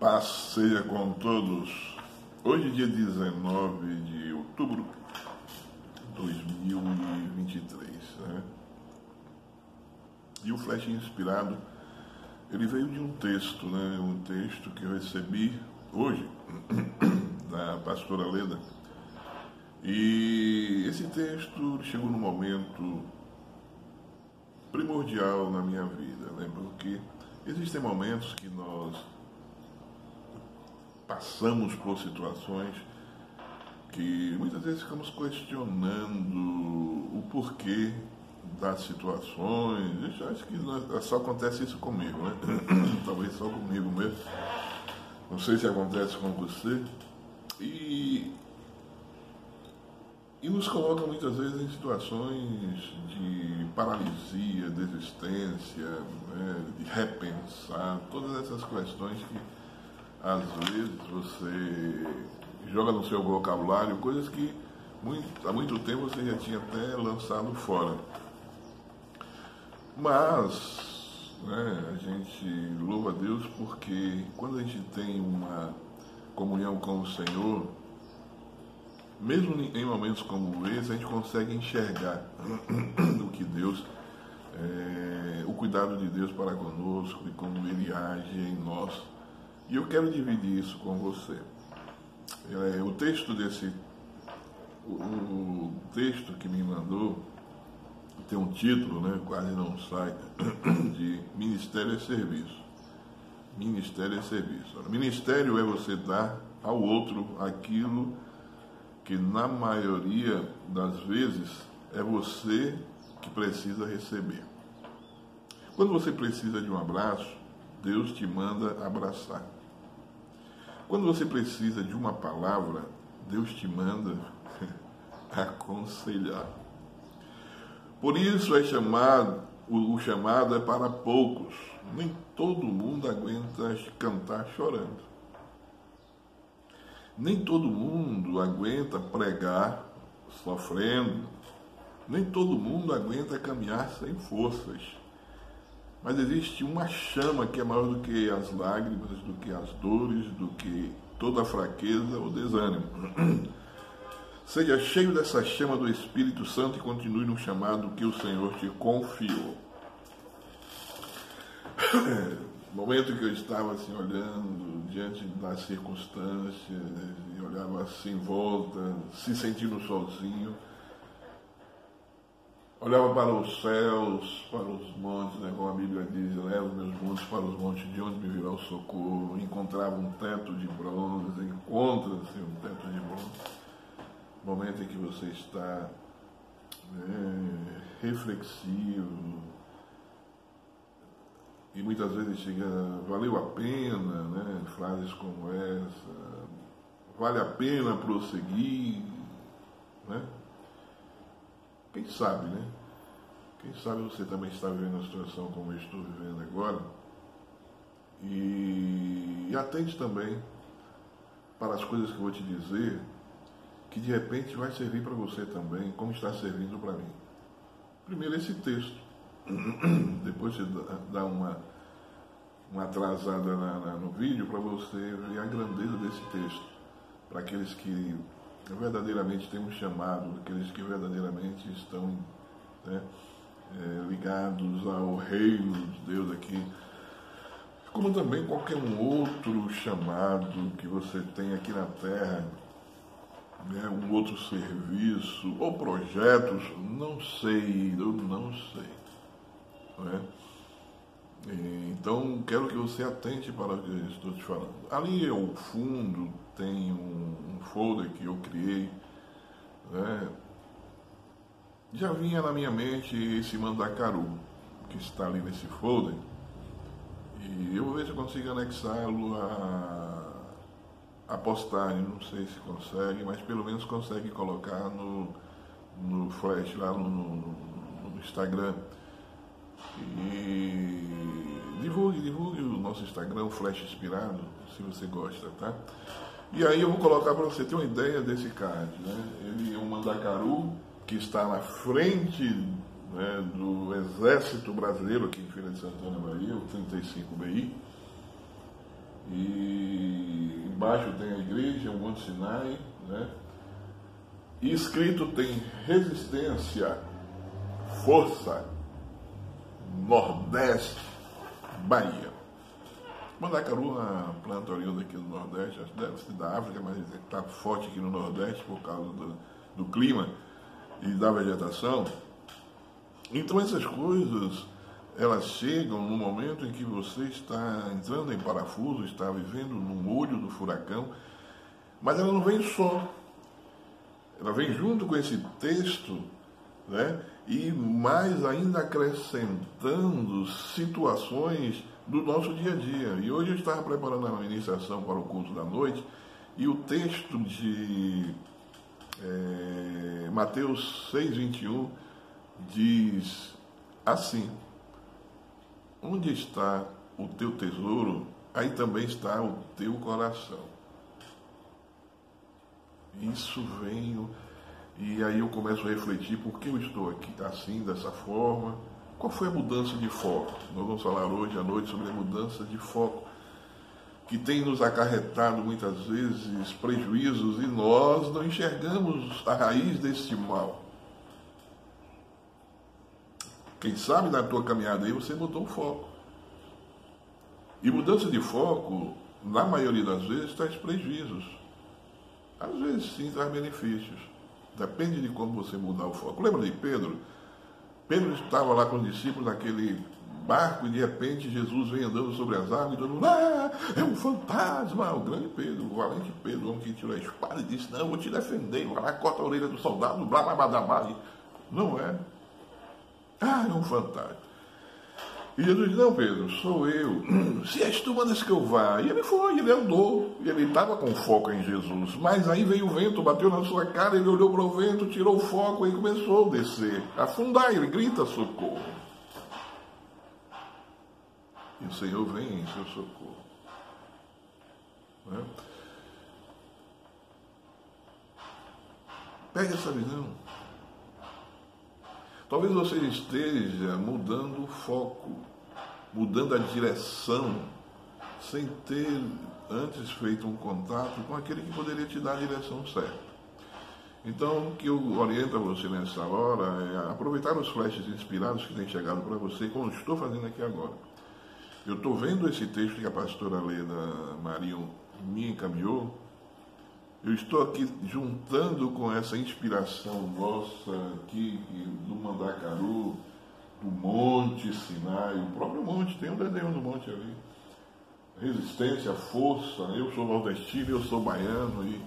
Paz seja com todos. Hoje, dia 19 de outubro de 2023, né? E o flash inspirado, ele veio de um texto, né? Um texto que eu recebi hoje, da pastora Leda. E esse texto chegou num momento primordial na minha vida, né? Porque existem momentos que nós passamos por situações que muitas vezes ficamos questionando o porquê das situações. Eu acho que só acontece isso comigo, né? Talvez só comigo mesmo. Não sei se acontece com você. E nos coloca muitas vezes em situações de paralisia, desistência, né? De repensar, todas essas questões que às vezes você joga no seu vocabulário coisas que há muito tempo você já tinha até lançado fora. Mas, né, a gente louva a Deus porque quando a gente tem uma comunhão com o Senhor, mesmo em momentos como esse, a gente consegue enxergar o que Deus, o cuidado de Deus para conosco e como Ele age em nós. E eu quero dividir isso com você. O texto que me mandou tem um título, né, quase não sai, de Ministério é Serviço. Ministério é Serviço. Ministério é você dar ao outro aquilo que na maioria das vezes é você que precisa receber. Quando você precisa de um abraço, Deus te manda abraçar. Quando você precisa de uma palavra, Deus te manda aconselhar. Por isso o chamado é para poucos. Nem todo mundo aguenta cantar chorando. Nem todo mundo aguenta pregar sofrendo. Nem todo mundo aguenta caminhar sem forças. Mas existe uma chama que é maior do que as lágrimas, do que as dores, do que toda a fraqueza ou desânimo. Seja cheio dessa chama do Espírito Santo e continue no chamado que o Senhor te confiou. Momento que eu estava assim olhando diante das circunstâncias e olhava assim em volta, se sentindo sozinho. Olhava para os céus, para os montes, né, como a Bíblia diz, leva os meus montes para os montes de onde me virá o socorro. Encontrava um teto de bronze, encontra-se um teto de bronze. Momento em que você está reflexivo e muitas vezes chega, valeu a pena, né, frases como essa, vale a pena prosseguir, né? Quem sabe, né? Quem sabe você também está vivendo uma situação como eu estou vivendo agora. E atente também para as coisas que eu vou te dizer, que de repente vai servir para você também, como está servindo para mim. Primeiro esse texto. Depois você dá uma atrasada no vídeo para você ver a grandeza desse texto. Para aqueles que verdadeiramente têm um chamado, aqueles que verdadeiramente estão, né, ligados ao reino de Deus aqui, como também qualquer um outro chamado que você tem aqui na terra, né, um outro serviço ou projetos, não sei, eu não sei, né? Então quero que você atente para o que eu estou te falando. Ali ao fundo tem um folder que eu criei, né? Já vinha na minha mente esse Mandacaru que está ali nesse folder, e eu vou ver se eu consigo anexá-lo a postagem. Não sei se consegue, mas pelo menos consegue colocar no flash lá no Instagram. E divulgue o nosso Instagram, o Flash Inspirado, se você gosta, tá? E aí eu vou colocar para você ter uma ideia desse card, né? Ele é um Mandacaru que está na frente, né, do Exército Brasileiro aqui em Feira de Santana, Bahia, o 35BI. E embaixo tem a igreja, o Monte Sinai, né? E escrito tem resistência, força, Nordeste, Bahia. Mandacaru é uma planta oriunda aqui do Nordeste, acho que deve ser da África, mas está forte aqui no Nordeste por causa do clima e da vegetação. Então essas coisas, elas chegam no momento em que você está entrando em parafuso, está vivendo no olho do furacão, mas ela não vem só. Ela vem junto com esse texto, né? E mais ainda acrescentando situações do nosso dia a dia. E hoje eu estava preparando a iniciação para o culto da noite, e o texto de Mateus 6,21 diz assim: onde está o teu tesouro, aí também está o teu coração. Isso veio, e aí eu começo a refletir: por que eu estou aqui assim, dessa forma? Qual foi a mudança de foco? Nós vamos falar hoje à noite sobre a mudança de foco, que tem nos acarretado muitas vezes prejuízos, e nós não enxergamos a raiz desse mal. Quem sabe na tua caminhada aí você mudou o foco. E mudança de foco, na maioria das vezes, traz prejuízos. Às vezes sim traz benefícios. Depende de como você mudar o foco. Lembra de Pedro? Pedro estava lá com os discípulos naquele barco, e de repente Jesus vem andando sobre as águas, e todo mundo: é um fantasma. O grande Pedro, o valente Pedro, o homem que tirou a espada e disse: não, eu vou te defender. Vai lá, corta a orelha do soldado, blá, blá, blá, blá, blá. Não é. É um fantasma. E Jesus disse: não, Pedro, sou eu. Se és tu, mandas que eu vá. E ele foi, ele andou. E ele estava com foco em Jesus. Mas aí veio o vento, bateu na sua cara, ele olhou para o vento, tirou o foco e começou a descer, afundar. Ele grita: socorro. E o Senhor vem em seu socorro. Né? Pega essa visão. Talvez você esteja mudando o foco, mudando a direção, sem ter antes feito um contato com aquele que poderia te dar a direção certa. Então, o que eu oriento a você nessa hora é aproveitar os flashes inspirados que têm chegado para você, como eu estou fazendo aqui agora. Eu estou vendo esse texto que a pastora Leda Marinho me encaminhou. Eu estou aqui juntando com essa inspiração nossa aqui do Mandacaru, do Monte Sinai, o próprio monte, tem um desenho do monte ali. Resistência, força. Eu sou nordestino, eu sou baiano, e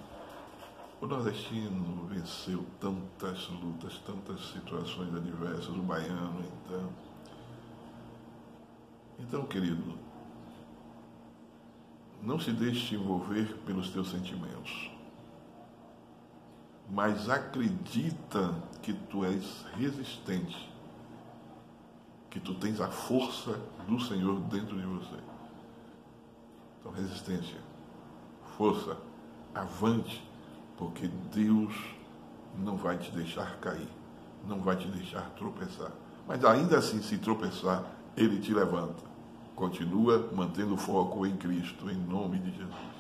o nordestino venceu tantas lutas, tantas situações adversas, o baiano então. Então, querido, não se deixe envolver pelos teus sentimentos, mas acredita que tu és resistente, que tu tens a força do Senhor dentro de você. Então, resistência, força, avante, porque Deus não vai te deixar cair, não vai te deixar tropeçar. Mas ainda assim, se tropeçar, Ele te levanta. Continua mantendo o foco em Cristo, em nome de Jesus.